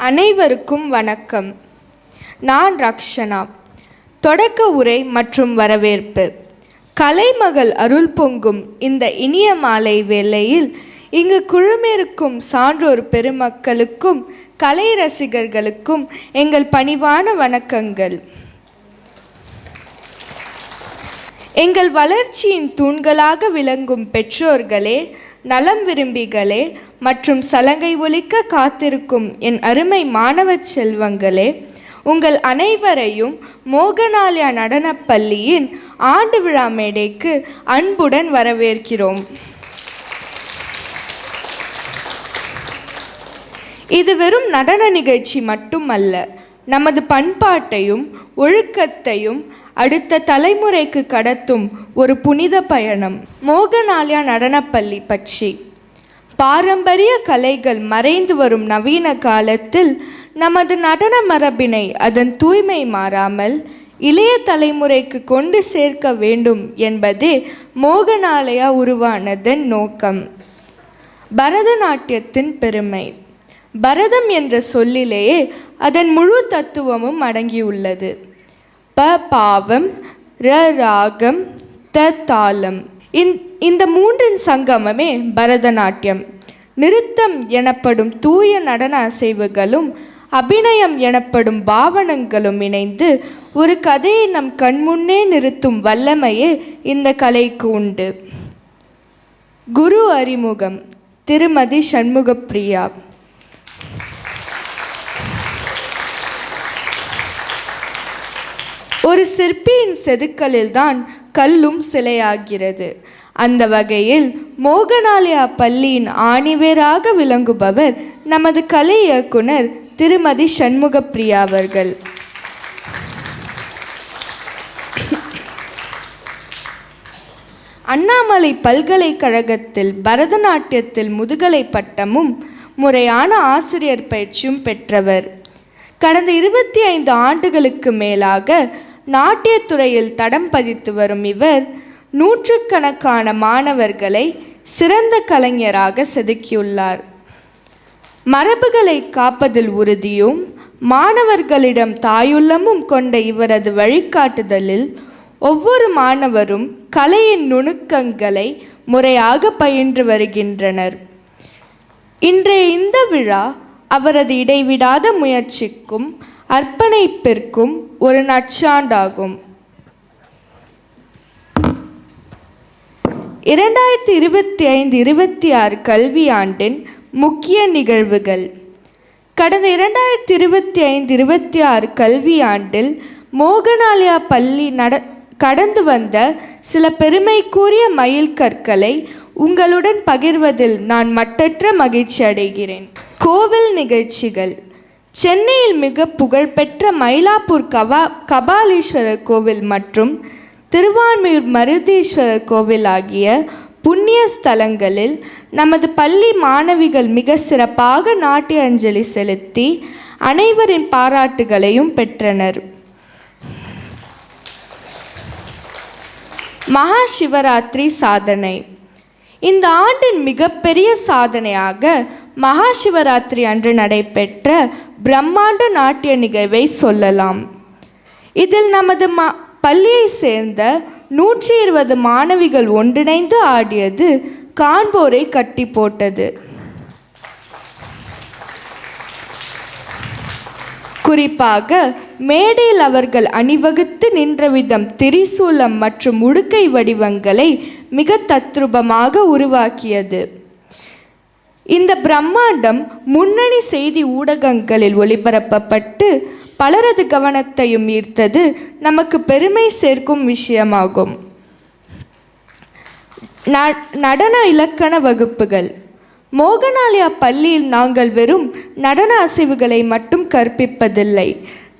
அனைவருக்கும் வணக்கம். நான் ரக்ஷனா. தொடக்க உரை மற்றும் வரவேற்பு. கலைமகள் அருள் பொங்கும் இந்த இனிய மாலை வேளையில் இங்கு குழுமிருக்கும் சான்றோர் பெருமக்களுக்கும் கலை ரசிகர்களுக்கும் எங்கள் பணிவான வணக்கங்கள். எங்கள் வளர்ச்சியின் தூண்களாக விளங்கும் பெற்றோர்களே, நலம் விரும்பிகளே மற்றும் சலங்கை ஒலிக்க காத்திருக்கும் என் அருமை மாணவ செல்வங்களே, உங்கள் அனைவரையும் மோகனாலயா நடனப்பள்ளியின் ஆண்டு விழா மேடைக்கு அன்புடன் வரவேற்கிறோம். இது வெறும் நடன நிகழ்ச்சி மட்டுமல்ல, நமது பண்பாட்டையும் ஒழுக்கத்தையும் அடுத்த தலைமுறைக்கு கடத்தும் ஒரு புனித பயணம். மோகனாலயா நடனப்பள்ளி பற்றி. பாரம்பரிய கலைகள் மறைந்து வரும் நவீன காலத்தில் நமது நடன மரபினை அதன் தூய்மை மாறாமல் இளைய தலைமுறைக்கு கொண்டு சேர்க்க வேண்டும் என்பதே மோகனாலயா உருவானதன் நோக்கம். பரதநாட்டியத்தின் பெருமை. பரதம் என்ற சொல்லிலேயே அதன் முழு தத்துவமும் அடங்கியுள்ளது. ப பாவம், ர ராகம், த தாளம். இந்த மூன்றின் சங்கமமே பரதநாட்டியம். நிருத்தம் எனப்படும் தூய நடன அசைவுகளும் அபிநயம் எனப்படும் பாவனங்களும் இணைந்து ஒரு கதையை நம் கண்முன்னே நிறுத்தும் வல்லமையே இந்த கலைக்கு உண்டு. குரு அறிமுகம். திருமதி சண்முகப்பிரியா. ஒரு சிற்பியின் செதுக்கலில்தான் கல்லும் சிலையாகிறது. அந்த வகையில் மோகனாலயா பள்ளியின் ஆணிவேராக விளங்குபவர் நமது கலை இயக்குனர் திருமதி சண்முகப்பிரியா அவர்கள். அண்ணாமலை பல்கலைக்கழகத்தில் பரதநாட்டியத்தில் முதுகலை பட்டமும் முறையான ஆசிரியர் பயிற்சியும் பெற்றவர். கடந்த 25 ஆண்டுகளுக்கு மேலாக நாட்டியத்துறையில் தடம் பதித்து வரும் இவர் நூற்றுக்கணக்கான மாணவர்களை சிறந்த கலைஞராக செதுக்கியுள்ளார். மரபுகளை காப்பதில் உறுதியும் மாணவர்களிடம் தாயுள்ளமும் கொண்ட இவரது வழிகாட்டுதலில் ஒவ்வொரு மாணவரும் கலையின் நுணுக்கங்களை முறையாக பயின்று வருகின்றனர். இன்றைய இந்த விழா அவரது இடைவிடாத முயற்சிக்கும் அர்ப்பணிப்பிற்கும் ஒரு நற்சான்றாகும். 2025-26 கல்வியாண்டின் முக்கிய நிகழ்வுகள். கடந்த 2025-26 கல்வியாண்டில் மோகனாலயா பள்ளி கடந்து வந்த சில பெருமைக்குரிய மைல்கற்களை உங்களுடன் பகிர்வதில் நான் மட்டற்ற மகிழ்ச்சி அடைகிறேன். கோவில் நிகழ்ச்சிகள். சென்னையில் மிக புகழ்பெற்ற மயிலாப்பூர் கபாலீஸ்வரர் கோவில் மற்றும் திருவான்மியூர் மருதீஸ்வரர் கோவில் ஆகிய புண்ணிய ஸ்தலங்களில் நமது பள்ளி மாணவிகள் மிக சிறப்பாக நாட்டிய அஞ்சலி செலுத்தி அனைவரின் பாராட்டுகளையும் பெற்றனர். மகா சிவராத்திரி சாதனை. இந்த ஆண்டின் மிகப்பெரிய சாதனையாக மகா சிவராத்திரி அன்று நடைபெற்ற பிரம்மாண்ட நாட்டிய நிகழ்வை சொல்லலாம். இதில் நமது பள்ளியை சேர்ந்த 120 மாணவிகள் ஒன்றிணைந்து ஆடியது காண்போரை கட்டி போட்டது. குறிப்பாக மேடையில் அவர்கள் அணிவகுத்து நின்ற விதம் திரிசூலம் மற்றும் உடுக்கை வடிவங்களை மிக தத்ரூபமாக உருவாக்கியது. இந்த பிரம்மாண்டம் முன்னணி செய்தி ஊடகங்களில் ஒளிபரப்பப்பட்டு பலரது கவனத்தையும் ஈர்த்தது நமக்கு பெருமை சேர்க்கும் விஷயமாகும். நடன இலக்கண வகுப்புகள். மோகனாலயா பள்ளியில் நாங்கள் வெறும் நடன அசைவுகளை மட்டும் கற்பிப்பதில்லை,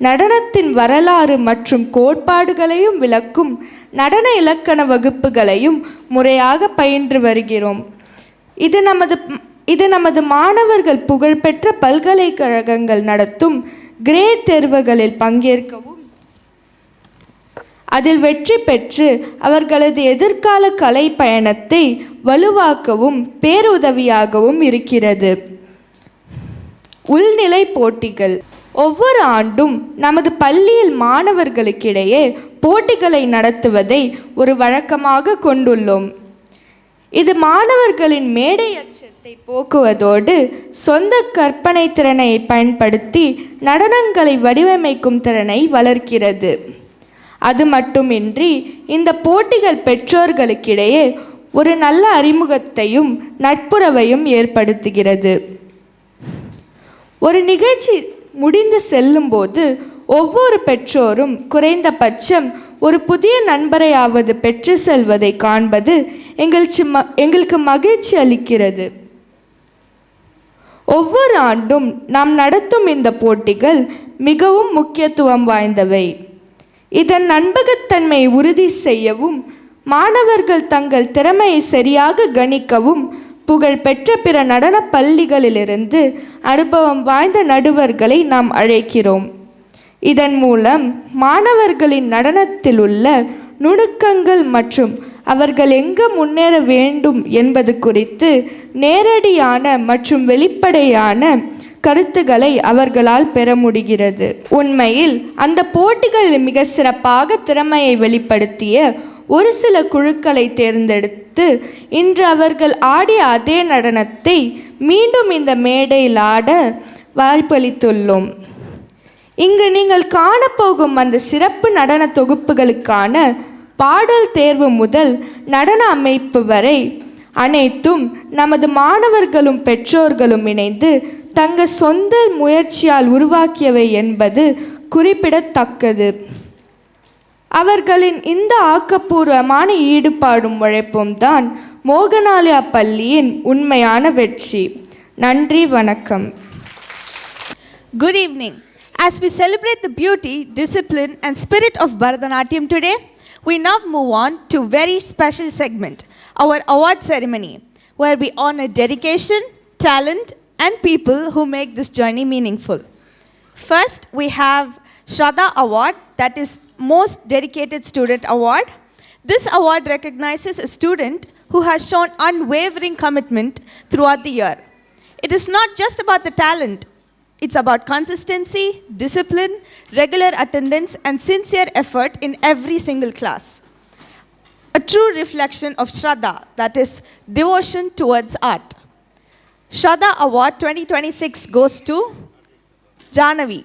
நடனத்தின் வரலாறு மற்றும் கோட்பாடுகளையும் விளக்கும் நடன இலக்கண வகுப்புகளையும் முறையாக பயின்று வருகிறோம். இது நமது மாணவர்கள் புகழ்பெற்ற பல்கலைக்கழகங்கள் நடத்தும் கிரேட் தேர்வுகளில் பங்கேற்கவும் அதில் வெற்றி பெற்று அவர்களது எதிர்கால கலை பயணத்தை வலுவாக்கவும் பேருதவியாகவும் இருக்கிறது. உள்நிலை போட்டிகள். ஒவ்வொரு ஆண்டும் நமது பள்ளியில் மாணவர்களுக்கிடையே போட்டிகளை நடத்துவதை ஒரு வழக்கமாக கொண்டுள்ளோம். இது மாணவர்களின் மேடை அச்சத்தை போக்குவதோடு சொந்த கற்பனை திறனை பயன்படுத்தி நடனங்களை வடிவமைக்கும் திறனை வளர்க்கிறது. அது மட்டுமின்றி இந்த போட்டிகள் பெற்றோர்களுக்கிடையே ஒரு நல்ல அறிமுகத்தையும் நட்புறவையும் ஏற்படுத்துகிறது. ஒரு நிகழ்ச்சி முடிந்து செல்லும்போது ஒவ்வொரு பெற்றோரும் குறைந்தபட்சம் ஒரு புதிய நண்பரையாவது பெற்று செல்வதை காண்பது எங்களுக்கு மகிழ்ச்சி அளிக்கிறது. ஒவ்வொரு ஆண்டும் நாம் நடத்தும் இந்த போட்டிகள் மிகவும் முக்கியத்துவம் வாய்ந்தவை. இதன் நம்பகத்தன்மையை உறுதி செய்யவும் மாணவர்கள் தங்கள் திறமையை சரியாக கணிக்கவும் புகழ்பெற்ற பிற நடன பள்ளிகளிலிருந்து அனுபவம் வாய்ந்த நடுவர்களை நாம் அழைக்கிறோம். இதன் மூலம் மாணவர்களின் நடனத்தில் உள்ள நுணுக்கங்கள் மற்றும் அவர்கள் எங்கு முன்னேற வேண்டும் என்பது குறித்து நேரடியான மற்றும் வெளிப்படையான கருத்துக்களை அவர்களால் பெற முடிகிறது. உண்மையில் அந்த போட்டிகளில் மிக சிறப்பாக திறமையை வெளிப்படுத்திய ஒரு சில குழுக்களை தேர்ந்தெடுத்து இன்று அவர்கள் ஆடிய அதே நடனத்தை மீண்டும் இந்த மேடையில் ஆட வாய்ப்பளித்துள்ளோம். இங்கு நீங்கள் காணப்போகும் அந்த சிறப்பு நடன தொகுப்புகளுக்கான பாடல் தேர்வு முதல் நடன அமைப்பு வரை அனைத்தும் நமது மாணவர்களும் பெற்றோர்களும் இணைந்து தங்கள் சொந்த முயற்சியால் உருவாக்கியவை என்பது குறிப்பிடத்தக்கது. அவர்களின் இந்த ஆக்கப்பூர்வமான ஈடுபாடும் உழைப்பும் தான் மோகனாலயா பள்ளியின் உண்மையான வெற்றி. நன்றி, வணக்கம். Good evening. As we celebrate the beauty, discipline and spirit of Bharatanatyam today, we now move on to a very special segment, our award ceremony, where we honor dedication, talent and people who make this journey meaningful. First, we have Shraddha Award, that is Most Dedicated Student Award. This award recognizes a student who has shown unwavering commitment throughout the year. It is not just about the talent, it's about consistency, discipline, regular attendance and sincere effort in every single class. A true reflection of Shraddha, that is devotion towards art. Shraddha Award 2026 goes to Janavi.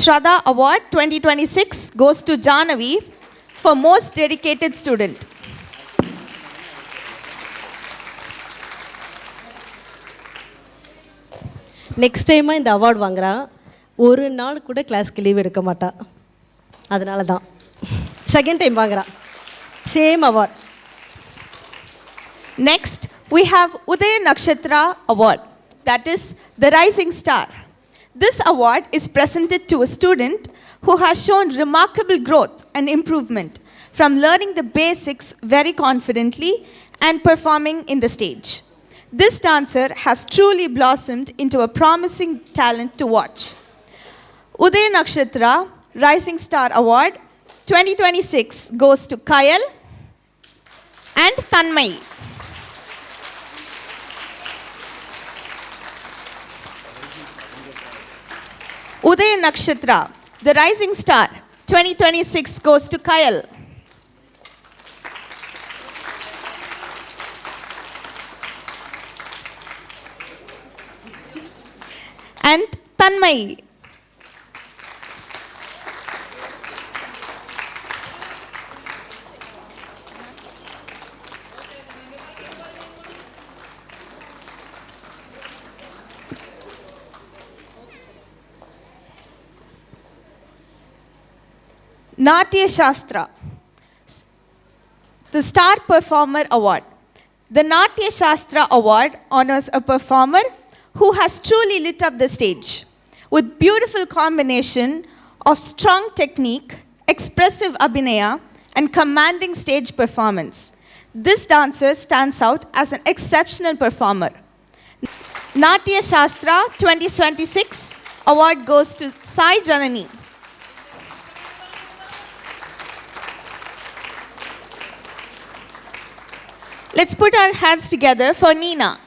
Shraddha Award 2026 goes to Janavi for Most Dedicated Student. Next டைமாக இந்த award வாங்குறா, ஒரு நாள் கூட கிளாஸ்க்கு leave எடுக்க மாட்டா. அதனால தான் செகண்ட் டைம் வாங்குறா. Same award. Next, we have Udaya Nakshatra Award, that is the Rising Star. This award is presented to a student who has shown remarkable growth and improvement from learning the basics very confidently and performing in the stage. This dancer has truly blossomed into a promising talent to watch. Udaya Nakshatra Rising Star Award 2026 goes to Kayal and Tanmay. Udaya Nakshatra, the Rising Star 2026 goes to Kayal. And Tanmay. Natya Shastra, the Star Performer Award. The Natya Shastra Award honors a performer who has truly lit up the stage with beautiful combination of strong technique, expressive abhinaya, and commanding stage performance. This dancer stands out as an exceptional performer. Natya Shastra 2026 award goes to Sai Janani. Let's put our hands together for Nina.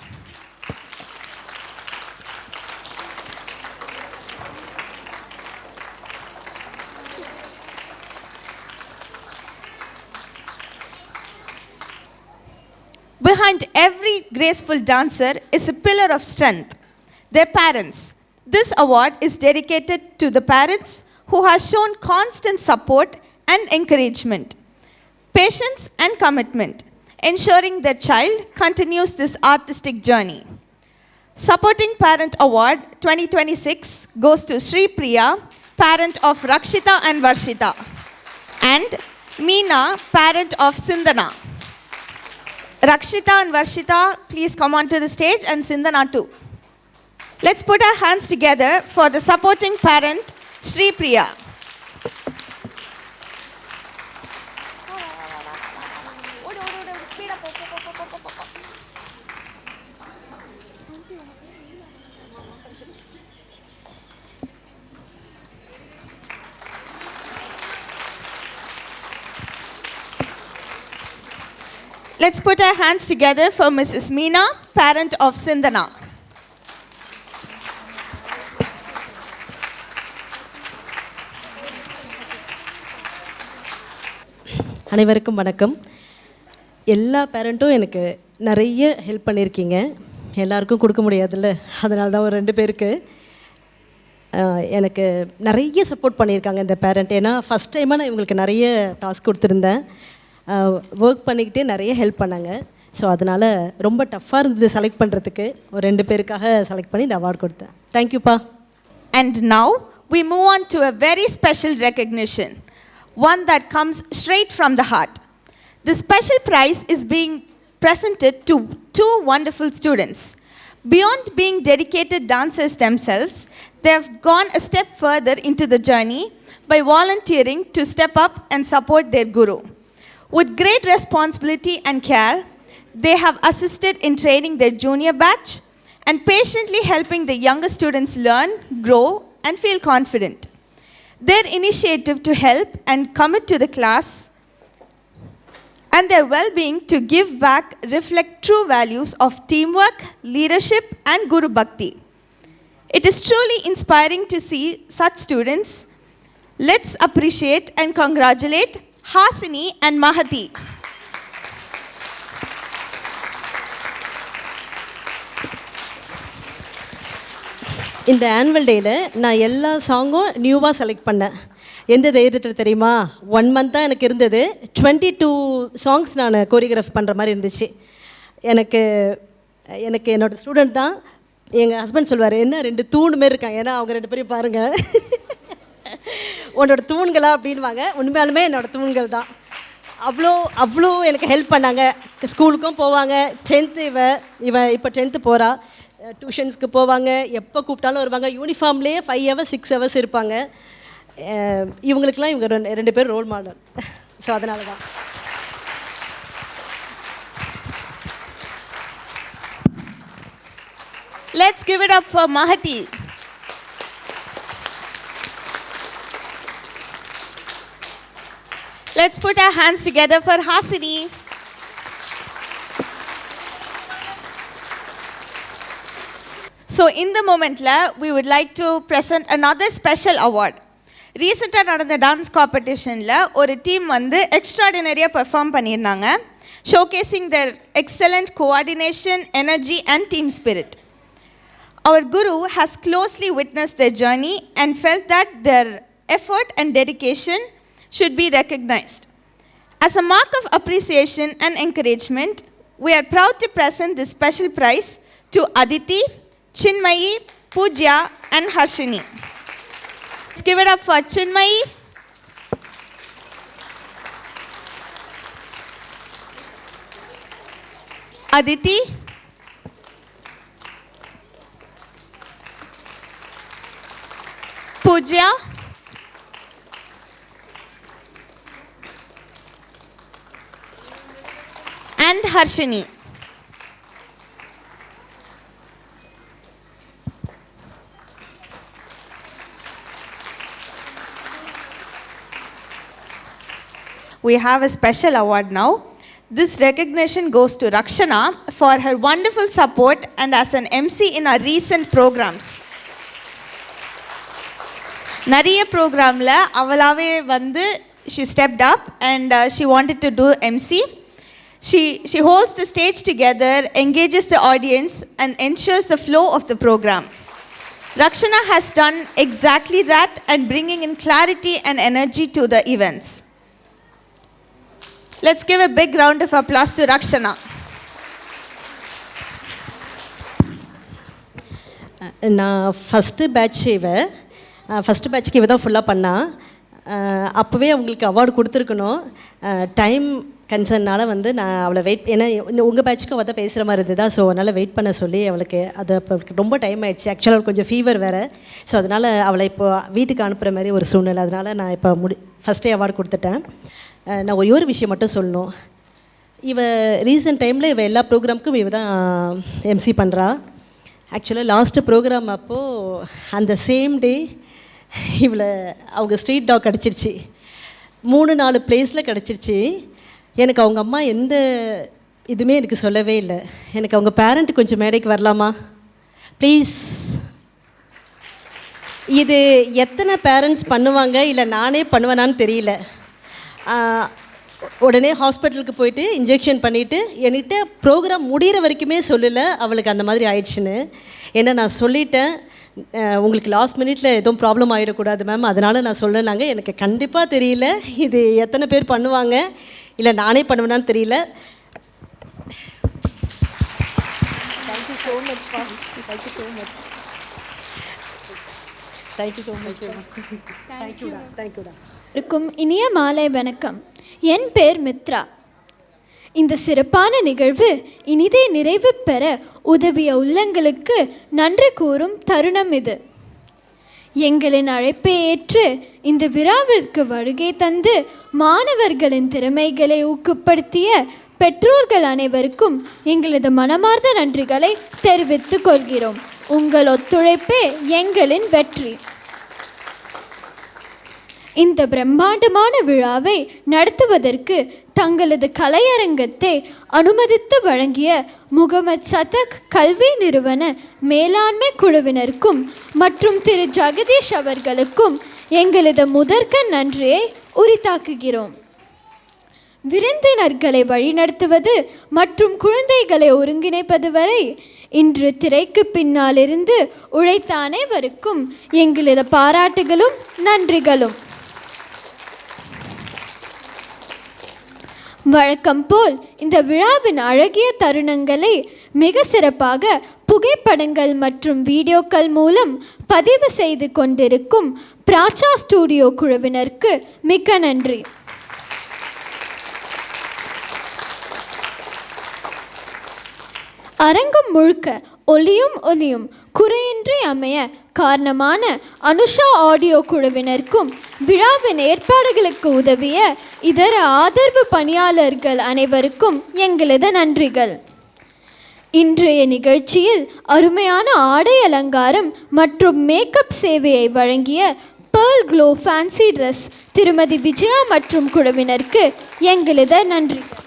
Behind every graceful dancer is a pillar of strength, their parents. This award is dedicated to the parents who have shown constant support and encouragement, patience and commitment, ensuring their child continues this artistic journey. Supporting Parent Award 2026 goes to Sri Priya, parent of Rakshita and Varshita, and Meena, parent of Sindhana. Rakshita and Varshita, please come onto the stage, and Sindhana too. Let's put our hands together for the supporting parent, Sri Priya. Let's put our hands together for Mrs. Meena, parent of Sindhana. அனைவருக்கும் வணக்கம். எல்லா பேரண்ட்டும் எனக்கு நிறைய help பண்ணியிருக்கீங்க. எல்லாருக்கும் கொடுக்க முடியாதுல்ல, அதனால தான் ஒரு 2 பேருக்கு எனக்கு நிறைய சப்போர்ட் பண்ணியிருக்காங்க இந்த பேரண்ட். ஏன்னா ஃபஸ்ட் டைமாக நான் இவங்களுக்கு நிறைய டாஸ்க் கொடுத்துருந்தேன். ஒர்க் பண்ணிக்கிட்டே நிறைய ஹெல்ப் பண்ணாங்க. ஸோ அதனால் ரொம்ப டஃப்பாக இருந்தது செலக்ட் பண்ணுறதுக்கு. ஒரு 2 பேருக்காக செலக்ட் பண்ணி இந்த அவார்ட் கொடுத்தேன். தேங்க்யூப்பா. And now we move on to a very special recognition, one that comes straight from the heart. The special prize is being presented to 2 wonderful students. Beyond being dedicated dancers themselves, they have gone a step further into the journey by volunteering to step up and support their guru. With great responsibility and care, they have assisted in training their junior batch and patiently helping the younger students learn, grow, and feel confident. Their initiative to help and commit to the class and their well-being to give back reflect true values of teamwork, leadership, and Guru Bhakti. It is truly inspiring to see such students. Let's appreciate and congratulate Hasini and Mahati. இந்த annual டேயில் நான் எல்லா சாங்கும் நியூவாக select பண்ணேன். எந்த தைரியத்தில் தெரியுமா? 1 month தான் எனக்கு இருந்தது. 22 சாங்ஸ் நான் கோரியோகிராஃப் பண்ணுற மாதிரி இருந்துச்சு. எனக்கு என்னோடய ஸ்டூடெண்ட் தான். எங்கள் ஹஸ்பண்ட் சொல்லுவார், என்ன 2 தூண் மாரி இருக்காங்க. ஏன்னா அவங்க 2 பேரையும் பாருங்கள், உன்னோட தூண்களா அப்படின்வாங்க. உண்மையாலுமே என்னோடய தூண்கள் தான். அவ்வளோ எனக்கு ஹெல்ப் பண்ணாங்க. ஸ்கூலுக்கும் போவாங்க. 10th இவ இப்போ 10th போகிறா. டியூஷன்ஸ்க்கு போவாங்க. எப்போ கூப்பிட்டாலும் வருவாங்க. யூனிஃபார்ம்லேயே 5 hours 6 hours இருப்பாங்க. இவங்களுக்கெல்லாம் இவங்க 2 பேர் ரோல் மாடல். ஸோ அதனால தான். Let's give it up for Mahati. Let's put our hands together for Hasini. So in the moment, we would like to present another special award. ரீசெண்டாக நடந்த டான்ஸ் காம்படிஷனில் ஒரு டீம் வந்து எக்ஸ்ட்ராடினரியாக பெர்ஃபார்ம் பண்ணியிருந்தாங்க, showcasing their excellent coordination, energy and team spirit. Our Guru has closely witnessed their journey and felt that their effort and dedication should be recognized. As a mark of appreciation and encouragement, we are proud to present this special prize to Aditi, Chinmayi, Pooja and Harshini. Let's give it up for Chinmayi. Aditi, Pooja, and Harshini. We have a special award now. This recognition goes to Rakshana for her wonderful support and as an MC in our recent programs. நிறைய ப்ரோக்ராமில் அவளாவே வந்து she stepped up and she wanted to do MC. She holds the stage together, engages the audience and ensures the flow of the program. Rakshana has done exactly that and bringing in clarity and energy to the events. Let's give a big round of applause to Rakshana. நான் first பேட்ச்க்கு இவ தான் ஃபுல்லாக பண்ணா. அப்போவே அவங்களுக்கு award கொடுத்துருக்கணும். Time கன்சர்னால் வந்து நான் அவளை ஏன்னா உங்கள் பேட்சுக்கு அவள் தான் பேசுகிற மாதிரி இருந்ததா, ஸோ அதனால் வெயிட் பண்ண சொல்லி அவளுக்கு அது அப்போ ரொம்ப டைம் ஆகிடுச்சு. ஆக்சுவலாக அவளுக்கு கொஞ்சம் ஃபீவர் வேறு, ஸோ அதனால் அவளை இப்போ வீட்டுக்கு அனுப்புகிற மாதிரி ஒரு சூழ்நிலை. அதனால் நான் இப்போ ஃபஸ்ட்டே அவார்டு கொடுத்துட்டேன். நான் ஒரே ஒரு விஷயம் மட்டும் சொல்லணும். இவ ரீசெண்ட் டைமில் இவள் எல்லா ப்ரோக்ராமுக்கும் இவ தான் எம்சி பண்ணுறா. ஆக்சுவலாக லாஸ்ட்டு ப்ரோக்ராம் அப்போது அந்த சேம் டே இவளை அவங்க ஸ்ட்ரீட் டாக் கிடச்சிருச்சு. 3-4 பிளேஸில் கிடச்சிருச்சு. எனக்கு அவங்க அம்மா எந்த இதுவுமே எனக்கு சொல்லவே இல்லை. எனக்கு அவங்க பேரண்ட்டு கொஞ்சம் மேடைக்கு வரலாமா ப்ளீஸ்? இது எத்தனை பேரண்ட்ஸ் பண்ணுவாங்க, இல்லை நானே பண்ணுவேனான்னு தெரியல. உடனே ஹாஸ்பிட்டலுக்கு போயிட்டு இன்ஜெக்ஷன் பண்ணிவிட்டு என்கிட்ட ப்ரோக்ராம் முடிகிற வரைக்குமே சொல்லலை அவளுக்கு அந்த மாதிரி ஆயிடுச்சுன்னு. ஏன்னா நான் சொல்லிட்டேன், உங்களுக்கு லாஸ்ட் மினிட்ல எதுவும் ப்ராப்ளம் ஆகிடக்கூடாது மேம், அதனால் நான் சொல்கிறேன்னாங்க. எனக்கு கண்டிப்பாக தெரியல இது எத்தனை பேர் பண்ணுவாங்க, இல்லை நானே பண்ணுவேனான்னு தெரியல. தேங்க்யூ ஸோ மச் பா, thank you so much, thank you so much, தேங்க்யூடா, தேங்க்யூடா. இருக்கும் இனிய மாலை வணக்கம். என் பேர் மித்ரா. இந்த சிறப்பான நிகழ்வு இனிதே நிறைவு பெற உதவிய உள்ளங்களுக்கு நன்றி கூறும் தருணம் இது. எங்களின் அழைப்பை ஏற்று இந்த விழாவிற்கு வருகை தந்து மாணவர்களின் திறமைகளை ஊக்கப்படுத்திய பெற்றோர்கள் அனைவருக்கும் எங்களது மனமார்ந்த நன்றிகளை தெரிவித்துக் கொள்கிறோம். உங்கள் ஒத்துழைப்பே எங்களின் வெற்றி. இந்த பிரம்மாண்டமான விழாவை நடத்துவதற்கு தங்களது கலையரங்கத்தை அனுமதித்து வழங்கிய முகமது சதக் கல்வி நிறுவன மேலாண்மை குழுவினருக்கும் மற்றும் திரு ஜெகதீஷ் அவர்களுக்கும் எங்களது முதற்கண் நன்றியை உரித்தாக்குகிறோம். விருந்தினர்களை வழிநடத்துவது மற்றும் குழந்தைகளை ஒருங்கிணைப்பது வரை இன்று திரைக்கு பின்னாலிருந்து உழைத்த அனைவருக்கும் எங்களது பாராட்டுகளும் நன்றிகளும். வழக்கம் போல் இந்த விழாவின் அழகிய தருணங்களை மிக சிறப்பாக புகைப்படங்கள் மற்றும் வீடியோக்கள் மூலம் பதிவு செய்து கொண்டிருக்கும் பிராச்சா ஸ்டூடியோ குழுவினருக்கு மிக்க நன்றி. அரங்கம் முழுக்க ஒலியும் குறையின்றி அமைய காரணமான அனுஷா ஆடியோ குழுவினருக்கும் விழாவின் ஏற்பாடுகளுக்கு உதவிய இதர ஆதரவு பணியாளர்கள் அனைவருக்கும் எங்களது நன்றிகள். இன்றைய நிகழ்ச்சியில் அருமையான ஆடை அலங்காரம் மற்றும் மேக்கப் சேவையை வழங்கிய பேர்ல் க்ளோ ஃபேன்சி ட்ரெஸ் திருமதி விஜயா மற்றும் குழுவினருக்கு எங்களது நன்றிகள்.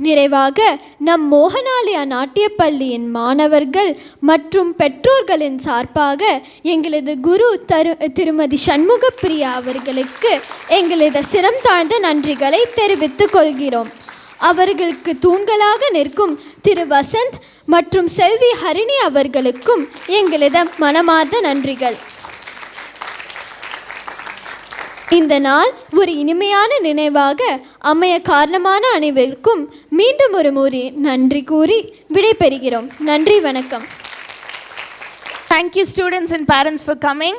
நிறைவாக நம் மோகனாலயா நாட்டியப்பள்ளியின் மாணவர்கள் மற்றும் பெற்றோர்களின் சார்பாக எங்களது குரு திருமதி சண்முகப்பிரியா அவர்களுக்கு எங்களது சிரம் தாழ்ந்த நன்றிகளை தெரிவித்துக் கொள்கிறோம். அவர்களுக்கு தூண்களாக நிற்கும் திரு வசந்த் மற்றும் செல்வி ஹரிணி அவர்களுக்கும் எங்களது மனமார்ந்த நன்றிகள். இந்த நாள் ஒரு இனிமையான நினைவாக அமைய காரணமான அனைவருக்கும் மீண்டும் ஒரு முறை நன்றி கூறி விடைபெறுகிறோம். நன்றி, வணக்கம். Thank you students and parents for coming.